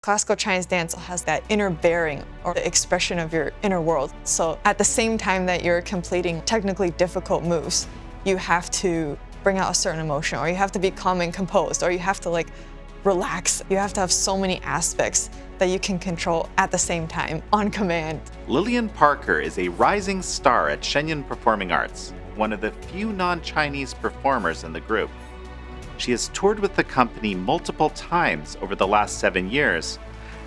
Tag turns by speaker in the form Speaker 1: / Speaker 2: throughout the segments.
Speaker 1: Classical Chinese dance has that inner bearing or the expression of your inner world. So at the same time that you're completing technically difficult moves, you have to bring out a certain emotion, or you have to be calm and composed, or you have to relax. You have to have so many aspects that you can control at the same time on command.
Speaker 2: Lillian Parker is a rising star at Shenyun Performing Arts, one of the few non-Chinese performers in the group. She has toured with the company multiple times over the last 7 years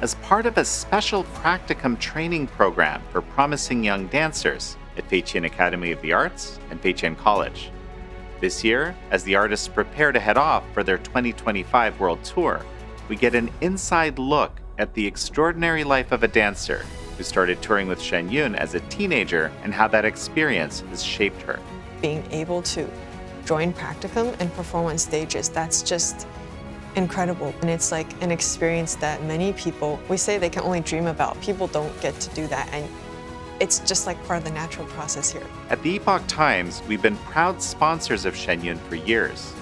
Speaker 2: as part of a special practicum training program for promising young dancers at Feitian Academy of the Arts and Feitian College. This year, as the artists prepare to head off for their 2025 world tour, we get an inside look at the extraordinary life of a dancer who started touring with Shenyun as a teenager and how that experience has shaped her.
Speaker 1: Being able to join practicum and perform on stages, that's just incredible. And it's like an experience that many people, we say they can only dream about. People don't get to do that, and it's just like part of the natural process here.
Speaker 2: At the Epoch Times, we've been proud sponsors of Shenyun for years.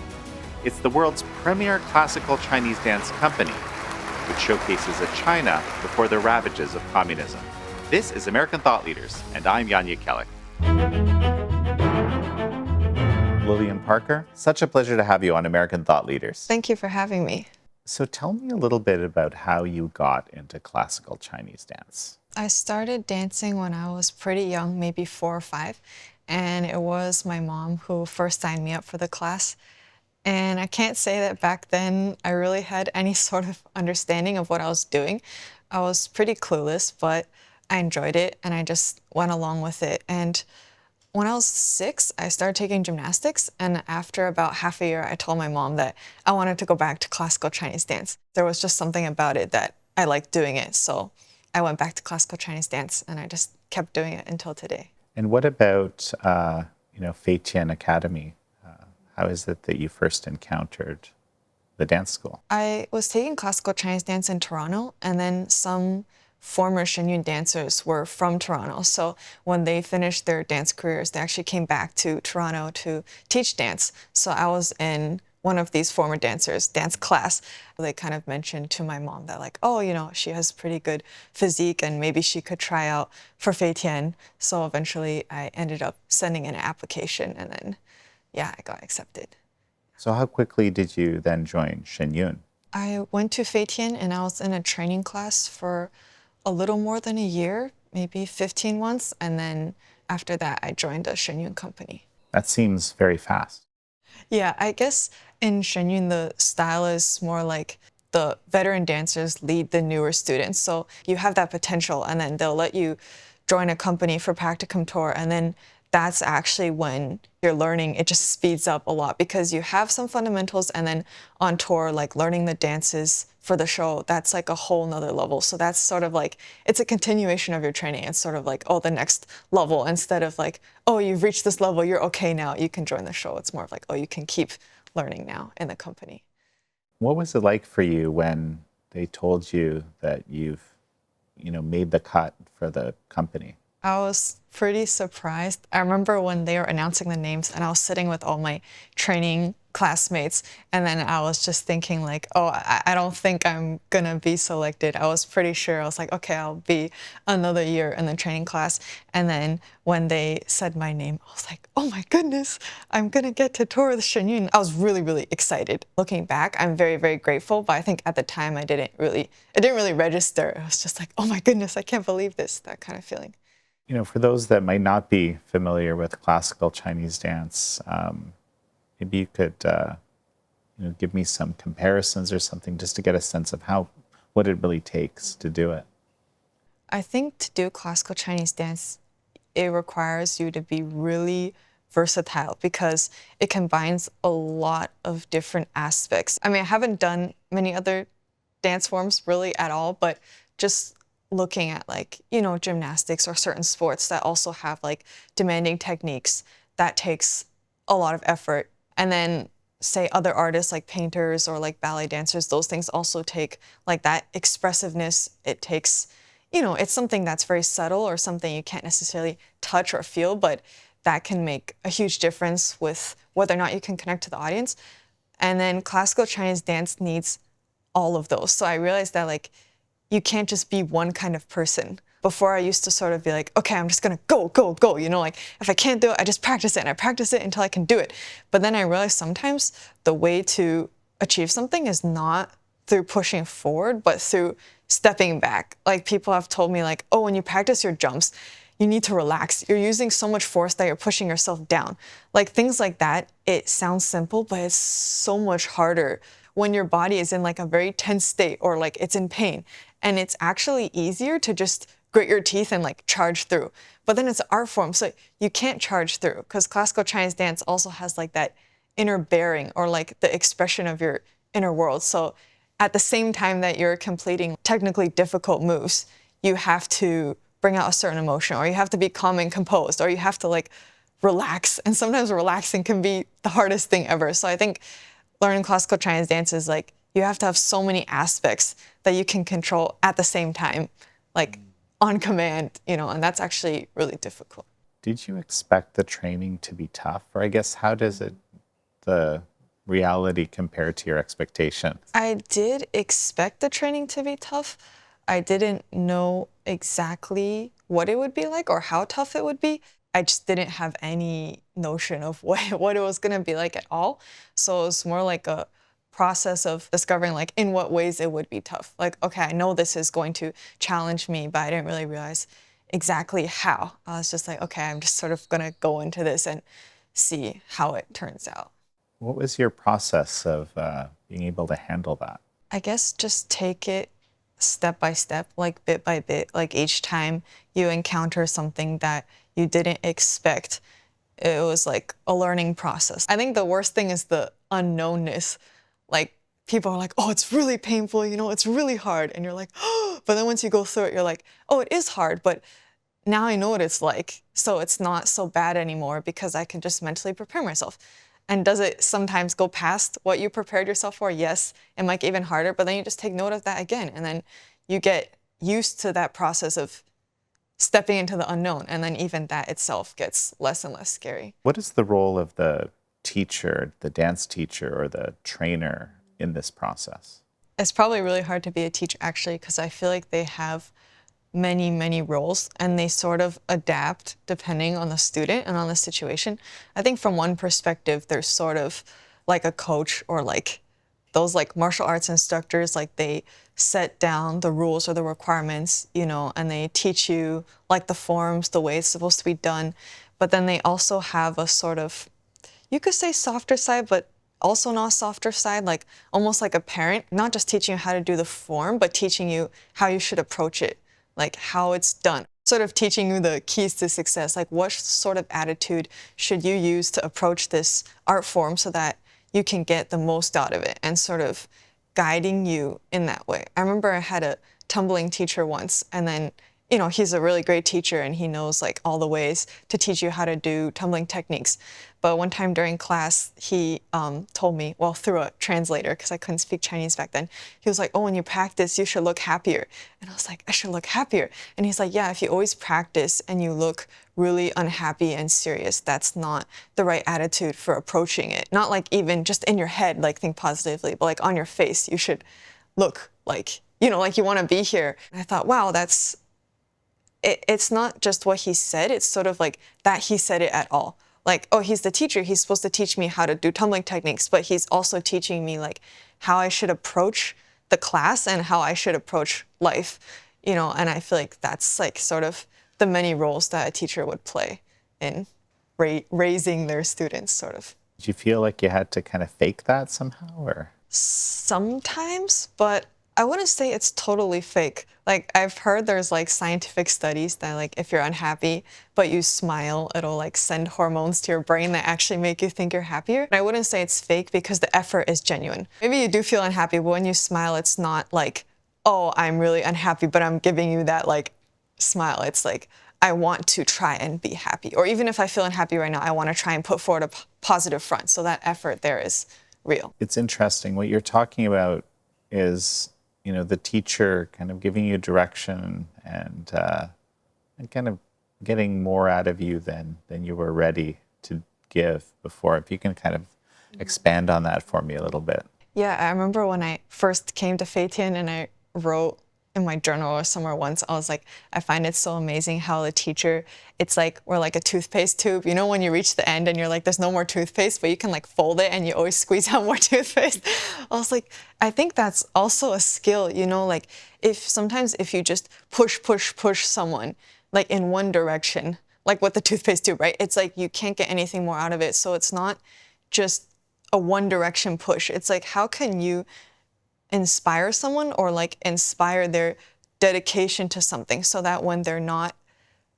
Speaker 2: It's the world's premier classical Chinese dance company, which showcases a China before the ravages of communism. This is American Thought Leaders, and I'm Yanya Kellick. Lillian Parker, such a pleasure to have you on American Thought Leaders.
Speaker 1: Thank you for having me.
Speaker 2: So tell me a little bit about how you got into classical Chinese dance.
Speaker 1: I started dancing when I was pretty young, maybe 4 or 5, and it was my mom who first signed me up for the class. And I can't say that back then I really had any sort of understanding of what I was doing. I was pretty clueless, but I enjoyed it and I just went along with it. And when I was 6, I started taking gymnastics, and after about half a year, I told my mom that I wanted to go back to classical Chinese dance. There was just something about it that I liked doing it, so I went back to classical Chinese dance, and I just kept doing it until today.
Speaker 2: And what about, Feitian Academy? How is it that you first encountered the dance school?
Speaker 1: I was taking classical Chinese dance in Toronto, and then some former Shenyun dancers were from Toronto. So when they finished their dance careers, they actually came back to Toronto to teach dance. So I was in one of these former dancers' dance class. They kind of mentioned to my mom that she has pretty good physique and maybe she could try out for Feitian. So eventually I ended up sending in an application, and then, I got accepted.
Speaker 2: So how quickly did you then join Shenyun?
Speaker 1: I went to Feitian and I was in a training class for a little more than a year, maybe 15 months, and then after that I joined a Shenyun company.
Speaker 2: That seems very fast.
Speaker 1: Yeah, I guess in Shenyun the style is more like the veteran dancers lead the newer students. So you have that potential, and then they'll let you join a company for practicum tour, and then that's actually when you're learning, it just speeds up a lot because you have some fundamentals, and then on tour, learning the dances for the show, that's a whole nother level. So that's sort of it's a continuation of your training. It's sort of the next level, instead of you've reached this level, you're okay now, you can join the show. It's more of you can keep learning now in the company.
Speaker 2: What was it like for you when they told you that you've, made the cut for the company?
Speaker 1: I was pretty surprised. I remember when they were announcing the names and I was sitting with all my training classmates, and then I was just thinking I don't think I'm gonna be selected. I was pretty sure. I was okay, I'll be another year in the training class. And then when they said my name, I was oh my goodness, I'm gonna get to tour with Shenyun. I was really, really excited. Looking back, I'm very, very grateful, but I think at the time it didn't really register. It was just oh my goodness, I can't believe this, that kind of feeling.
Speaker 2: For those that might not be familiar with classical Chinese dance, maybe you could give me some comparisons or something just to get a sense of what it really takes to do it.
Speaker 1: I think to do classical Chinese dance, it requires you to be really versatile because it combines a lot of different aspects. I mean, I haven't done many other dance forms really at all, but just looking at gymnastics or certain sports that also have demanding techniques, that takes a lot of effort. And then say other artists like painters or ballet dancers, those things also take that expressiveness. It takes, it's something that's very subtle or something you can't necessarily touch or feel, but that can make a huge difference with whether or not you can connect to the audience. And then classical Chinese dance needs all of those. So I realized that you can't just be one kind of person. Before I used to sort of be like, okay, I'm just gonna go, go, go. You know, like if I can't do it, I just practice it and I practice it until I can do it. But then I realized sometimes the way to achieve something is not through pushing forward, but through stepping back. Like people have told me like, oh, when you practice your jumps, you need to relax. You're using so much force that you're pushing yourself down. Like things like that, it sounds simple, but it's so much harder when your body is in like a very tense state or like it's in pain. And it's actually easier to just grit your teeth and like charge through. But then it's an art form, so you can't charge through because classical Chinese dance also has like that inner bearing or like the expression of your inner world. So at the same time that you're completing technically difficult moves, you have to bring out a certain emotion, or you have to be calm and composed, or you have to like relax. And sometimes relaxing can be the hardest thing ever. So I think learning classical Chinese dance is like you have to have so many aspects that you can control at the same time, like on command, you know, and that's actually really difficult.
Speaker 2: Did you expect the training to be tough? Or I guess how does the reality compare to your expectations?
Speaker 1: I did expect the training to be tough. I didn't know exactly what it would be like or how tough it would be. I just didn't have any notion of what it was going to be like at all. So it was more like a process of discovering like in what ways it would be tough. Like, okay, I know this is going to challenge me, but I didn't really realize exactly how. I was just like, okay, I'm just sort of going to go into this and see how it turns out.
Speaker 2: What was your process of being able to handle that?
Speaker 1: I guess just take it step by step, like bit by bit. Like each time you encounter something that you didn't expect, it was like a learning process. I think the worst thing is the unknownness. Like people are like, oh, it's really painful, you know, it's really hard. And you're like, oh, but then once you go through it, you're like, oh, it is hard, but now I know what it's like. So it's not so bad anymore because I can just mentally prepare myself. And does it sometimes go past what you prepared yourself for? Yes, it might get even harder, but then you just take note of that again. And then you get used to that process of stepping into the unknown. And then even that itself gets less and less scary.
Speaker 2: What is the role of the teacher, the dance teacher, or the trainer in this process?
Speaker 1: It's probably really hard to be a teacher, actually, because I feel like they have many roles and they sort of adapt depending on the student and on the situation. I think from one perspective, there's sort of like a coach or like those like martial arts instructors, like they set down the rules or the requirements, you know, and they teach you like the forms, the way it's supposed to be done. But then they also have a sort of, you could say softer side, but also not softer side, like almost like a parent, not just teaching you how to do the form, but teaching you how you should approach it, like how it's done. Sort of teaching you the keys to success, like what sort of attitude should you use to approach this art form so that you can get the most out of it, and sort of guiding you in that way. I remember I had a tumbling teacher once, and then, you know, he's a really great teacher and he knows like all the ways to teach you how to do tumbling techniques. But one time during class, he told me, well, through a translator, because I couldn't speak Chinese back then, he was like, oh, when you practice, you should look happier. And I was like, I should look happier. And he's like, yeah, if you always practice and you look really unhappy and serious, that's not the right attitude for approaching it. Not like even just in your head, like think positively, but like on your face, you should look like, you know, like you want to be here. And I thought, wow, it's not just what he said, it's sort of like that he said it at all. Like, oh, he's the teacher, he's supposed to teach me how to do tumbling techniques, but he's also teaching me like how I should approach the class and how I should approach life, you know, and I feel like that's like sort of the many roles that a teacher would play in raising their students, sort of.
Speaker 2: Did you feel like you had to kind of fake that somehow, or?
Speaker 1: Sometimes, but I wouldn't say it's totally fake. Like I've heard there's like scientific studies that like if you're unhappy but you smile, it'll like send hormones to your brain that actually make you think you're happier. I wouldn't say it's fake because the effort is genuine. Maybe you do feel unhappy, but when you smile, it's not like, oh, I'm really unhappy, but I'm giving you that like smile. It's like, I want to try and be happy. Or even if I feel unhappy right now, I want to try and put forward a positive front. So that effort there is real.
Speaker 2: It's interesting. What you're talking about is, you know, the teacher kind of giving you direction and kind of getting more out of you than you were ready to give before. If you can kind of expand on that for me a little bit.
Speaker 1: Yeah, I remember when I first came to Feitian and I wrote in my journal or somewhere once, I was like, I find it so amazing how the teacher, it's like we're like a toothpaste tube. You know, when you reach the end and you're like, there's no more toothpaste, but you can like fold it and you always squeeze out more toothpaste. I was like, I think that's also a skill, you know, like sometimes if you just push someone like in one direction, like with the toothpaste tube, right? It's like you can't get anything more out of it. So it's not just a one direction push. It's like, how can you inspire someone or like inspire their dedication to something so that when they're not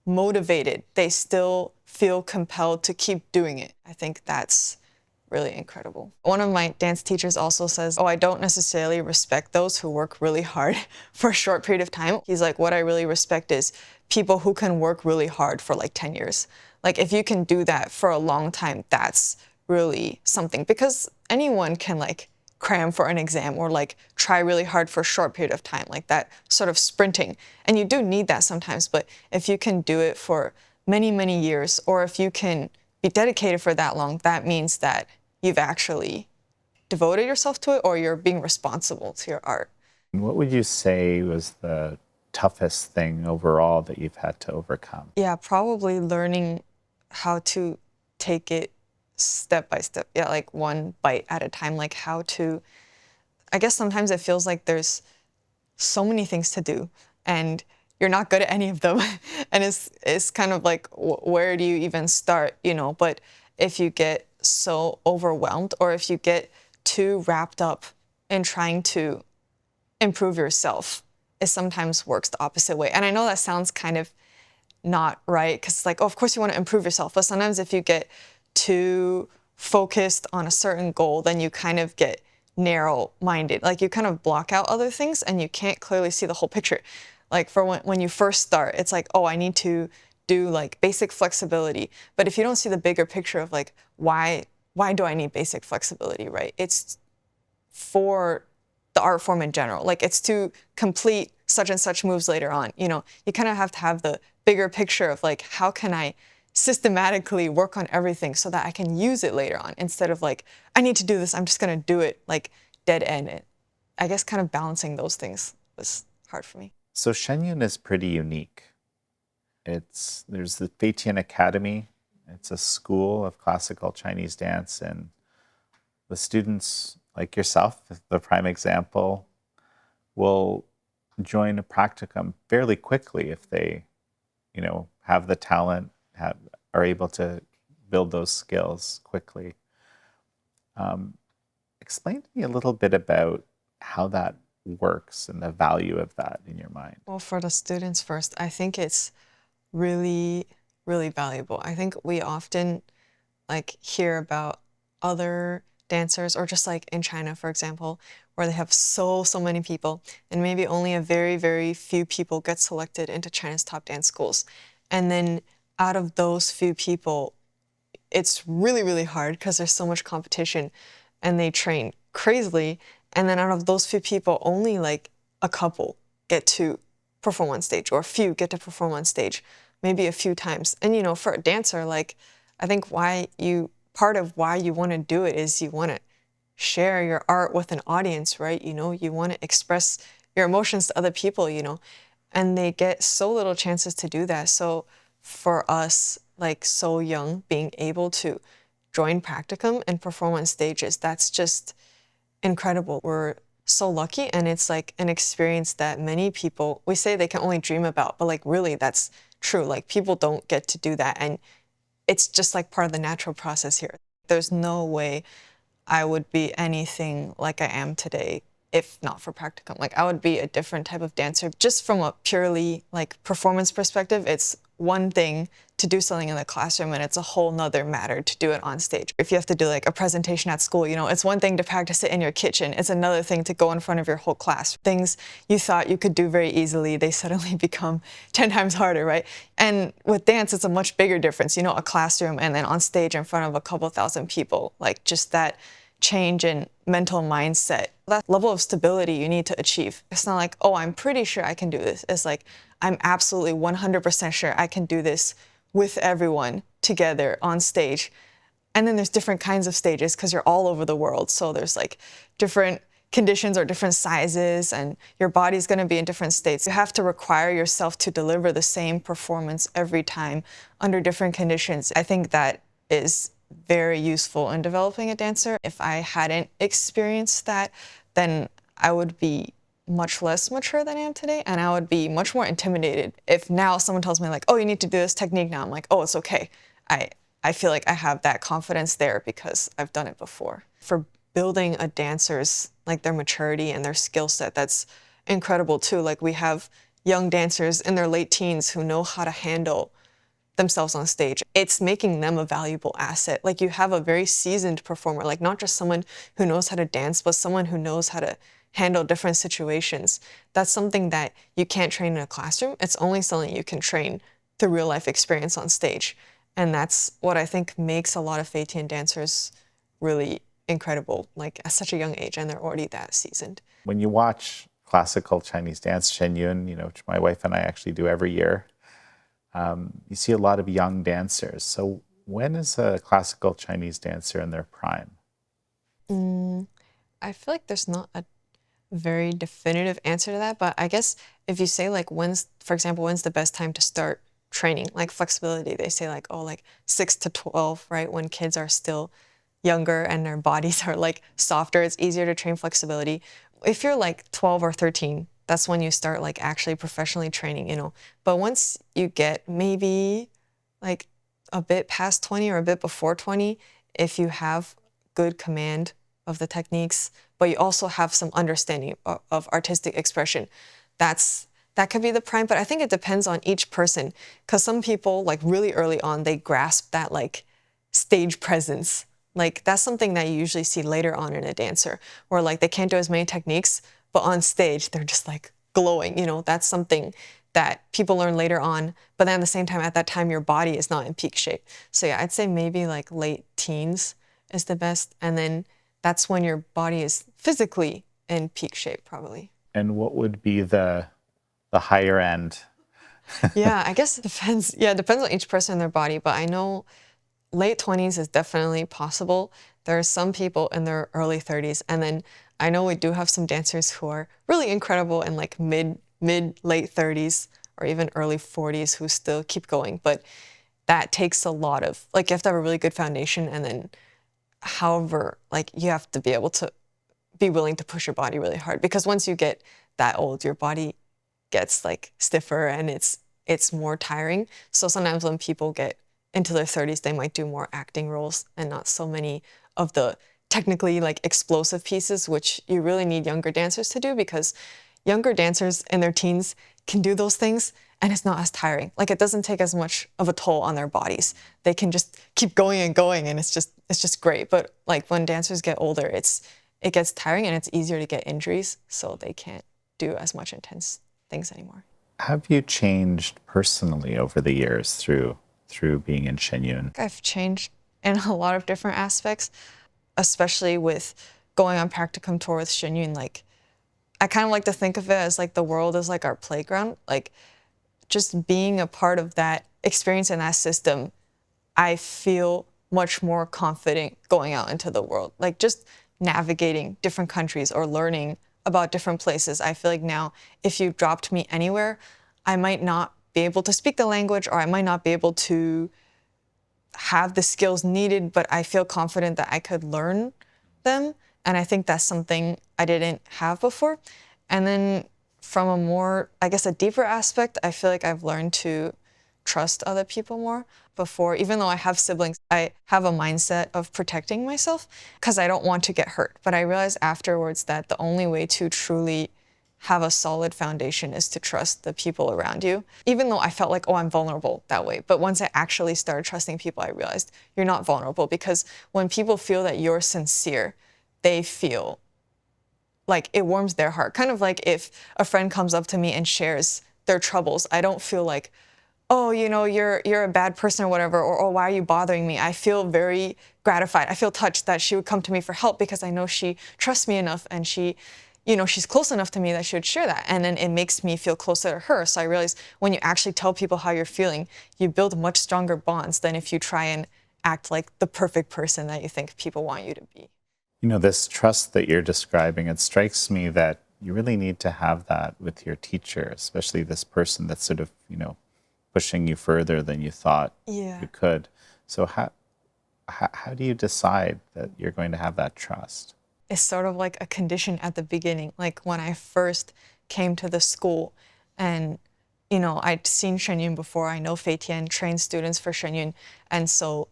Speaker 1: motivated, they still feel compelled to keep doing it. I think that's really incredible. One of my dance teachers also says, oh, I don't necessarily respect those who work really hard for a short period of time. He's like, what I really respect is people who can work really hard for like 10 years. Like if you can do that for a long time, that's really something, because anyone can like cram for an exam or like try really hard for a short period of time, like that sort of sprinting. And you do need that sometimes, but if you can do it for many, many years, or if you can be dedicated for that long, that means that you've actually devoted yourself to it or you're being responsible to your art.
Speaker 2: What would you say was the toughest thing overall that you've had to overcome?
Speaker 1: Yeah, probably learning how to take it step by step. Yeah, like one bite at a time, like how to, I guess sometimes it feels like there's so many things to do and you're not good at any of them. And it's kind of like, where do you even start, you know? But if you get so overwhelmed or if you get too wrapped up in trying to improve yourself, it sometimes works the opposite way. And I know that sounds kind of not right, because it's like, oh, of course you want to improve yourself. But sometimes if you get too focused on a certain goal, then you kind of get narrow-minded. Like you kind of block out other things and you can't clearly see the whole picture. Like for when you first start, it's like, oh, I need to do like basic flexibility. But if you don't see the bigger picture of like, why do I need basic flexibility, right? It's for the art form in general. Like it's to complete such and such moves later on. You know, you kind of have to have the bigger picture of like, how can I systematically work on everything so that I can use it later on, instead of like, I need to do this, I'm just gonna do it like dead end it. I guess kind of balancing those things was hard for me.
Speaker 2: So Shenyun is pretty unique. There's the Feitian Academy. It's a school of classical Chinese dance, and the students like yourself, the prime example, will join a practicum fairly quickly if they, you know, have the talent, are able to build those skills quickly. Explain to me a little bit about how that works and the value of that in your mind.
Speaker 1: Well, for the students first, I think it's really, really valuable. I think we often like hear about other dancers, or just like in China, for example, where they have so many people and maybe only a very, very few people get selected into China's top dance schools. And then out of those few people, it's really, really hard because there's so much competition and they train crazily. And then out of those few people, only like a couple get to perform on stage, or a few get to perform on stage, maybe a few times. And, you know, for a dancer, like, I think part of why you want to do it is you want to share your art with an audience, right? You know, you want to express your emotions to other people, you know, and they get so little chances to do that. So for us, like so young, being able to join practicum and perform on stages, that's just incredible. We're so lucky, and it's like an experience that many people, we say they can only dream about, but like really that's true. Like people don't get to do that, and it's just like part of the natural process here. There's no way I would be anything like I am today if not for practicum. Like I would be a different type of dancer. Just from a purely like performance perspective, it's one thing to do something in the classroom, and it's a whole nother matter to do it on stage. If you have to do like a presentation at school, you know, it's one thing to practice it in your kitchen. It's another thing to go in front of your whole class. Things you thought you could do very easily, they suddenly become 10 times harder, right? And with dance, it's a much bigger difference, you know, a classroom and then on stage in front of a couple thousand people. Like just that change in mental mindset, that level of stability you need to achieve. It's not like, oh, I'm pretty sure I can do this. It's like, I'm absolutely 100% sure I can do this with everyone together on stage. And then there's different kinds of stages because you're all over the world. So there's like different conditions are different sizes and your body's going to be in different states. You have to require yourself to deliver the same performance every time under different conditions. I think that is very useful in developing a dancer. If I hadn't experienced that, then I would be much less mature than I am today, and I would be much more intimidated if now someone tells me like, oh, you need to do this technique now. I'm like, oh, it's okay. I feel like I have that confidence there because I've done it before. For building a dancer's, like their maturity and their skill set, that's incredible too. Like we have young dancers in their late teens who know how to handle themselves on stage. It's making them a valuable asset. Like you have a very seasoned performer, like not just someone who knows how to dance, but someone who knows how to handle different situations. That's something that you can't train in a classroom. It's only something you can train through real life experience on stage. And that's what I think makes a lot of Feitian dancers really incredible, like at such a young age, and they're already that seasoned.
Speaker 2: When you watch classical Chinese dance, Shenyun, which my wife and I actually do every year, you see a lot of young dancers. So when is a classical Chinese dancer in their prime?
Speaker 1: I feel like there's not a very definitive answer to that, but I guess if you say like for example, when's the best time to start training, like flexibility, they say like, oh, like 6 to 12, right? When kids are still younger and their bodies are like softer, it's easier to train flexibility. If you're like 12 or 13, that's when you start like actually professionally training, But once you get maybe like a bit past 20 or a bit before 20, if you have good command of the techniques, but you also have some understanding of artistic expression, that could be the prime. But I think it depends on each person, because some people like really early on, they grasp that like stage presence. Like that's something that you usually see later on in a dancer, where like they can't do as many techniques, but on stage, they're just like glowing, That's something that people learn later on. But then at the same time, at that time, your body is not in peak shape. So yeah, I'd say maybe like late teens is the best. And then that's when your body is physically in peak shape, probably.
Speaker 2: And what would be the higher end?
Speaker 1: Yeah, I guess it depends. Yeah, it depends on each person and their body. But I know late 20s is definitely possible. There are some people in their early 30s. And then I know we do have some dancers who are really incredible in like mid, late 30s or even early 40s who still keep going. But that takes a lot of, like you have to have a really good foundation. And then however, like you have to be able to be willing to push your body really hard, because once you get that old, your body gets like stiffer and it's more tiring. So sometimes when people get into their 30s, they might do more acting roles and not so many of the technically like explosive pieces, which you really need younger dancers to do, because younger dancers in their teens can do those things and it's not as tiring. Like it doesn't take as much of a toll on their bodies. They can just keep going and going, and it's just great. But like when dancers get older, it gets tiring and it's easier to get injuries, so they can't do as much intense things anymore.
Speaker 2: Have you changed personally over the years through being in Shenyun?
Speaker 1: I've changed in a lot of different aspects, especially with going on practicum tour with Shenyun. Like I kind of like to think of it as like the world is like our playground. Like just being a part of that experience in that system, I feel much more confident going out into the world. Like just navigating different countries or learning about different places. I feel like now if you dropped me anywhere, I might not be able to speak the language, or I might not be able to have the skills needed, but I feel confident that I could learn them. And I think that's something I didn't have before. And then from a more, I guess, a deeper aspect, I feel like I've learned to trust other people more. Before, even though I have siblings, I have a mindset of protecting myself because I don't want to get hurt. But I realized afterwards that the only way to truly have a solid foundation is to trust the people around you. Even though I felt like, oh, I'm vulnerable that way. But once I actually started trusting people, I realized you're not vulnerable, because when people feel that you're sincere, they feel like it warms their heart. Kind of like if a friend comes up to me and shares their troubles, I don't feel like, oh, you're a bad person or whatever, or oh, why are you bothering me? I feel very gratified. I feel touched that she would come to me for help, because I know she trusts me enough and she's close enough to me that she would share that. And then it makes me feel closer to her. So I realized when you actually tell people how you're feeling, you build much stronger bonds than if you try and act like the perfect person that you think people want you to be.
Speaker 2: You know, this trust that you're describing, it strikes me that you really need to have that with your teacher, especially this person that's sort of, pushing you further than you thought you could. So how do you decide that you're going to have that trust?
Speaker 1: It's sort of like a condition at the beginning. Like when I first came to the school and, I'd seen Shenyun before. I know Fei Tian trained students for Shenyun. And so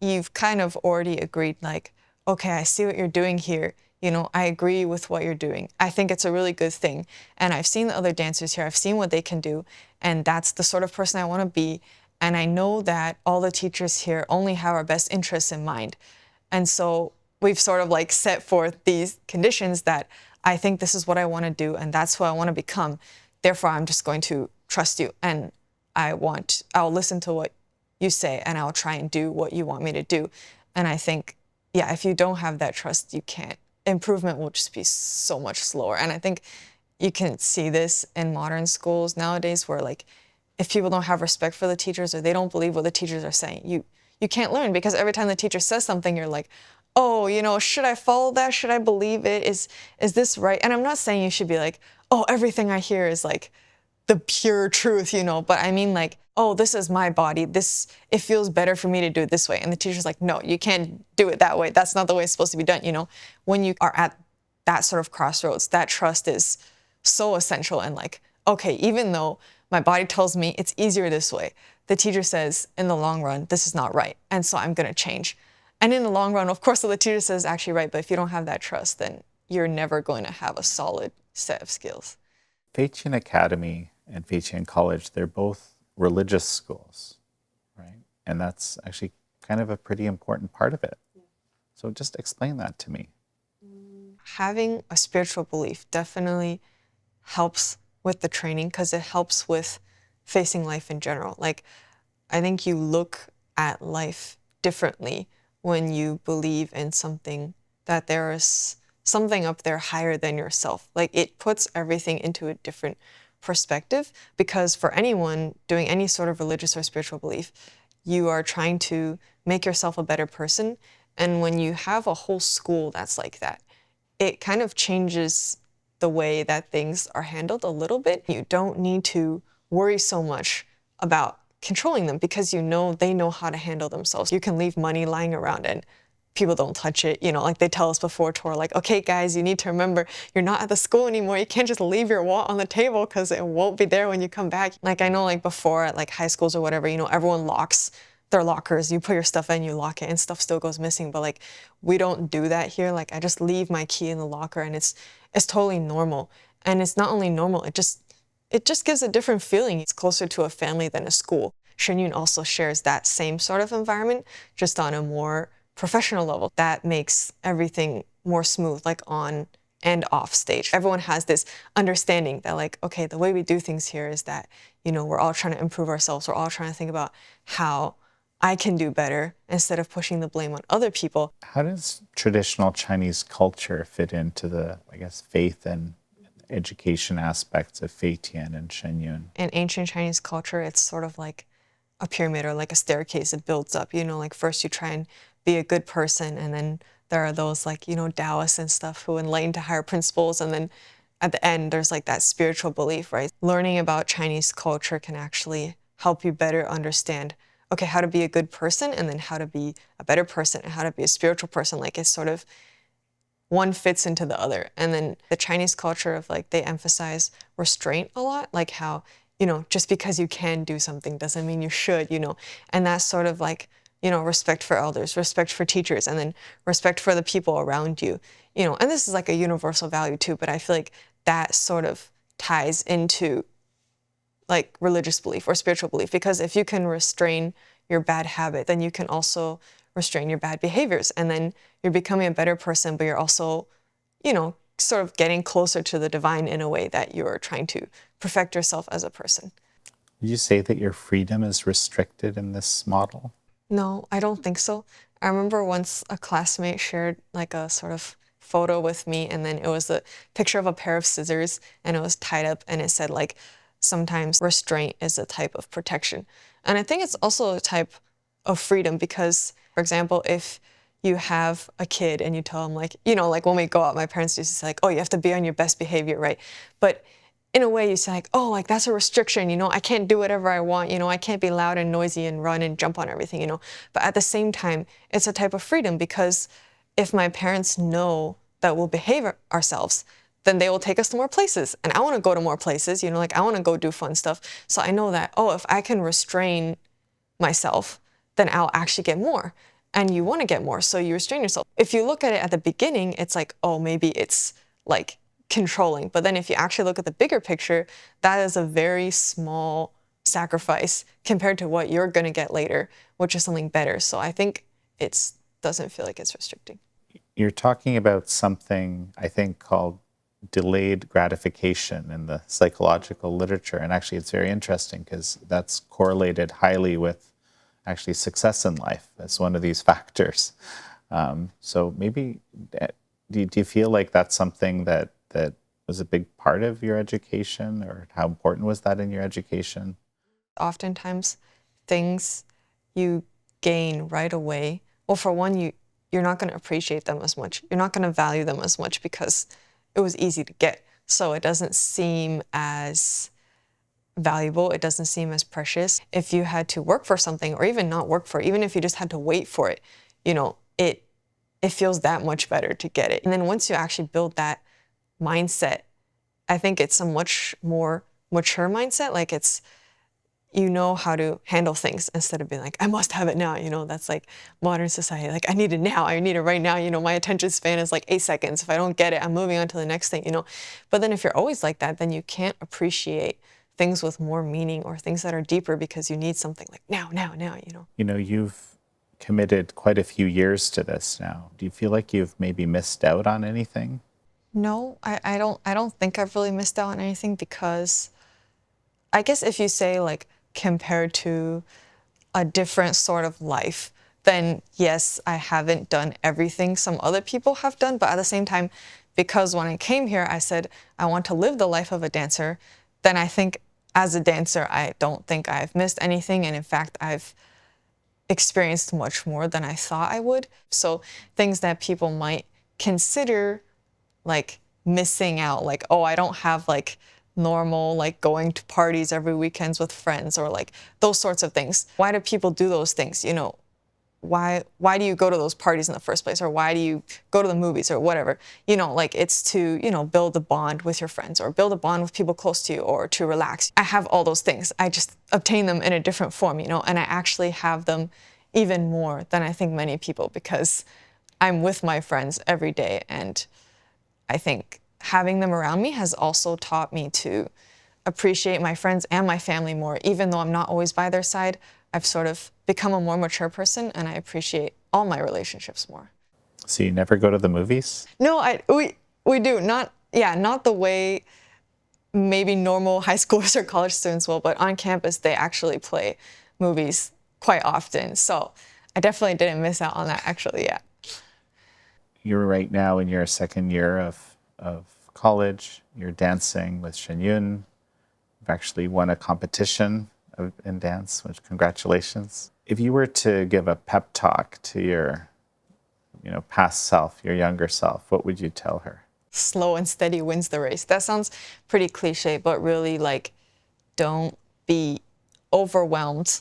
Speaker 1: you've kind of already agreed, like, okay, I see what you're doing here. I agree with what you're doing. I think it's a really good thing. And I've seen the other dancers here. I've seen what they can do. And that's the sort of person I want to be. And I know that all the teachers here only have our best interests in mind. And so we've sort of like set forth these conditions that I think this is what I want to do and that's who I want to become. Therefore, I'm just going to trust you. And I'll listen to what you say and I'll try and do what you want me to do. And I think, if you don't have that trust, you can't. Improvement will just be so much slower. And I think you can see this in modern schools nowadays where like if people don't have respect for the teachers or they don't believe what the teachers are saying, you can't learn because every time the teacher says something, you're like, oh, should I follow that? Should I believe it? Is this right? And I'm not saying you should be like, oh, everything I hear is like the pure truth, but I mean like, oh, this is my body. It feels better for me to do it this way. And the teacher's like, no, you can't do it that way. That's not the way it's supposed to be done, When you are at that sort of crossroads, that trust is so essential. And like, okay, even though my body tells me it's easier this way, the teacher says in the long run, this is not right. And so I'm going to change. And in the long run, of course, the teacher says actually right. But if you don't have that trust, then you're never going to have a solid set of skills.
Speaker 2: Feiqian Academy and Feiqian College, they're both religious schools, right? And that's actually kind of a pretty important part of it. So just explain that to me.
Speaker 1: Having a spiritual belief definitely helps with the training because it helps with facing life in general. Like, I think you look at life differently when you believe in something, that there is something up there higher than yourself. Like, it puts everything into a different perspective because for anyone doing any sort of religious or spiritual belief, you are trying to make yourself a better person. And when you have a whole school that's like that, it kind of changes the way that things are handled a little bit. You don't need to worry so much about controlling them because they know how to handle themselves. You can leave money lying around and people don't touch it. Like they tell us before tour, like, okay, guys, you need to remember you're not at the school anymore. You can't just leave your wallet on the table because it won't be there when you come back. Like I know like before at like high schools or whatever, everyone locks their lockers. You put your stuff in, you lock it, and stuff still goes missing. But like we don't do that here. Like I just leave my key in the locker and it's totally normal. And it's not only normal, it just gives a different feeling. It's closer to a family than a school. Shenyun also shares that same sort of environment, just on a more professional level. That makes everything more smooth, like on and off stage. Everyone has this understanding that like, okay, the way we do things here is that, we're all trying to improve ourselves. We're all trying to think about how I can do better instead of pushing the blame on other people.
Speaker 2: How does traditional Chinese culture fit into the, faith and education aspects of Feiqian and Shenyun?
Speaker 1: In ancient Chinese culture, it's sort of like a pyramid or like a staircase. It builds up, like first you try and be a good person, and then there are those like, Taoists and stuff who enlighten to higher principles, and then at the end there's like that spiritual belief, right? Learning about Chinese culture can actually help you better understand, okay, how to be a good person, and then how to be a better person, and how to be a spiritual person. Like it's sort of one fits into the other. And then the Chinese culture of like, they emphasize restraint a lot, like how, just because you can do something doesn't mean you should, and that's sort of like, respect for elders, respect for teachers, and then respect for the people around you, and this is like a universal value too, but I feel like that sort of ties into like religious belief or spiritual belief, because if you can restrain your bad habit, then you can also restrain your bad behaviors, and then you're becoming a better person, but you're also, sort of getting closer to the divine in a way that you're trying to perfect yourself as a person.
Speaker 2: Would you say that your freedom is restricted in this model?
Speaker 1: No, I don't think so. I remember once a classmate shared like a sort of photo with me, and then it was a picture of a pair of scissors, and it was tied up, and it said like, sometimes restraint is a type of protection. And I think it's also a type of freedom because, for example, if you have a kid and you tell them like, you know, like when we go out, my parents used to say like, oh, you have to be on your best behavior, right? But in a way you say like, oh, like that's a restriction, you know, I can't do whatever I want, you know, I can't be loud and noisy and run and jump on everything, you know. But at the same time, it's a type of freedom because if my parents know that we'll behave ourselves, then they will take us to more places. And I want to go to more places, you know, like I want to go do fun stuff. So I know that, oh, if I can restrain myself, then I'll actually get more. And you want to get more, so you restrain yourself. If you look at it at the beginning, it's like, oh, maybe it's like controlling. But then if you actually look at the bigger picture, that is a very small sacrifice compared to what you're going to get later, which is something better. So I think it doesn't feel like it's restricting.
Speaker 2: You're talking about something, I think, called delayed gratification in the psychological literature. And actually, it's very interesting because that's correlated highly with actually success in life as one of these factors. So maybe, do you feel like that's something that was a big part of your education, or how important was that in your education?
Speaker 1: Oftentimes, things you gain right away, well, for one, you're not going to appreciate them as much. You're not going to value them as much because it was easy to get. So it doesn't seem as valuable. It doesn't seem as precious. If you had to work for something, or even not work for it, even if you just had to wait for it, you know, it feels that much better to get it. And then once you actually build that mindset, I think it's a much more mature mindset. Like it's, you know how to handle things instead of being like, I must have it now. You know, that's like modern society. Like, I need it now. I need it right now. You know, my attention span is like 8 seconds. If I don't get it, I'm moving on to the next thing, you know. But then if you're always like that, then you can't appreciate things with more meaning or things that are deeper because you need something like now, you know.
Speaker 2: You know, you've committed quite a few years to this now. Do you feel like you've maybe missed out on anything?
Speaker 1: No, I don't think I've really missed out on anything because I guess if you say like compared to a different sort of life, then yes, I haven't done everything some other people have done. But at the same time, because when I came here, I said, I want to live the life of a dancer, then I think as a dancer, I don't think I've missed anything. And in fact, I've experienced much more than I thought I would. So things that people might consider like missing out, like, oh, I don't have like normal, like going to parties every weekends with friends or like those sorts of things. Why do people do those things? You know, why do you go to those parties in the first place? Or why do you go to the movies or whatever? You know, like it's to, you know, build a bond with your friends or build a bond with people close to you or to relax. I have all those things. I just obtain them in a different form, you know, and I actually have them even more than I think many people because I'm with my friends every day. And I think having them around me has also taught me to appreciate my friends and my family more. Even though I'm not always by their side, I've sort of become a more mature person and I appreciate all my relationships more.
Speaker 2: So you never go to the movies?
Speaker 1: No, we do. Not the way maybe normal high schoolers or college students will, but on campus they actually play movies quite often. So I definitely didn't miss out on that actually, yeah.
Speaker 2: You're right now in your second year of college. You're dancing with Shenyun. You've actually won a competition in dance, which congratulations. If you were to give a pep talk to your, you know, past self, your younger self, what would you tell her?
Speaker 1: Slow and steady wins the race. That sounds pretty cliche, but really like don't be overwhelmed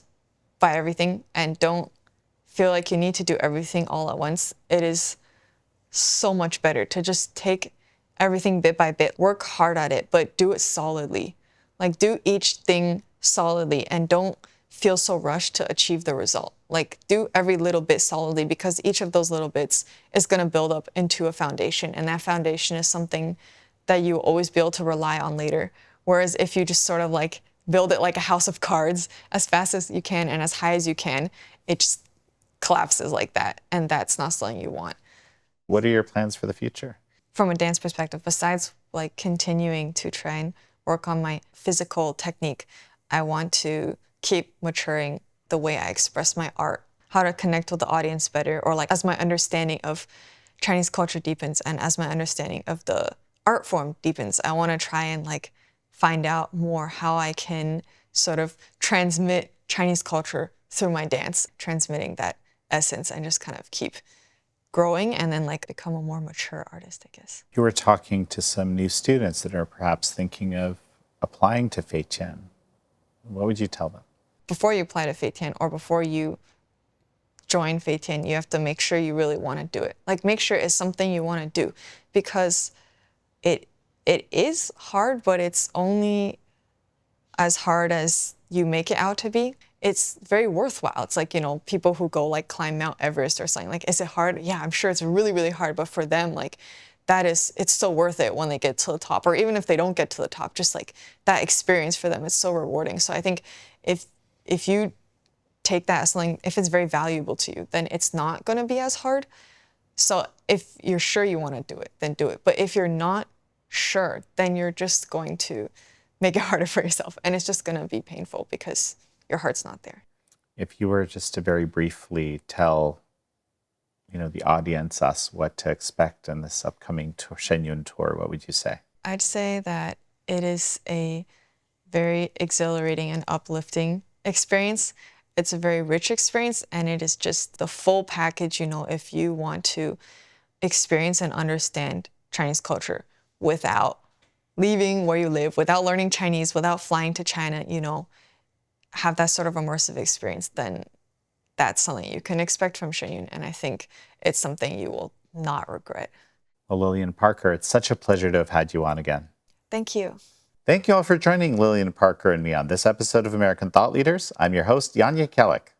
Speaker 1: by everything and don't feel like you need to do everything all at once. It is so much better to just take everything bit by bit, work hard at it, but do it solidly. Like do each thing solidly and don't feel so rushed to achieve the result. Like do every little bit solidly because each of those little bits is going to build up into a foundation. And that foundation is something that you will always be able to rely on later. Whereas if you just sort of like build it like a house of cards as fast as you can and as high as you can, it just collapses like that. And that's not something you want.
Speaker 2: What are your plans for the future?
Speaker 1: From a dance perspective, besides like continuing to try and work on my physical technique, I want to keep maturing the way I express my art, how to connect with the audience better, or like as my understanding of Chinese culture deepens and as my understanding of the art form deepens, I want to try and like find out more how I can sort of transmit Chinese culture through my dance, transmitting that essence and just kind of keep growing and then like become a more mature artist, I guess.
Speaker 2: You were talking to some new students that are perhaps thinking of applying to Fei Tian. What would you tell them?
Speaker 1: Before you apply to Fei Tian or before you join Fei Tian, you have to make sure you really want to do it. Like make sure it's something you want to do, because it is hard, but it's only as hard as you make it out to be. It's very worthwhile. It's like, you know, people who go like climb Mount Everest or something. Like, is it hard? Yeah, I'm sure it's really, really hard. But for them, like it's so worth it when they get to the top, or even if they don't get to the top, just like that experience for them is so rewarding. So I think if you take that as something, if it's very valuable to you, then it's not going to be as hard. So if you're sure you want to do it, then do it. But if you're not sure, then you're just going to make it harder for yourself. And it's just going to be painful because your heart's not there.
Speaker 2: If you were just to very briefly tell, you know, the audience, us, what to expect in this upcoming Shenyun tour, what would you say?
Speaker 1: I'd say that it is a very exhilarating and uplifting experience. It's a very rich experience, and it is just the full package, you know, if you want to experience and understand Chinese culture without leaving where you live, without learning Chinese, without flying to China, you know, have that sort of immersive experience, then that's something you can expect from Shenyun, and I think it's something you will not regret.
Speaker 2: Well, Lillian Parker, it's such a pleasure to have had you on again.
Speaker 1: Thank you.
Speaker 2: Thank you all for joining Lillian Parker and me on this episode of American Thought Leaders. I'm your host, Yanya Kellick.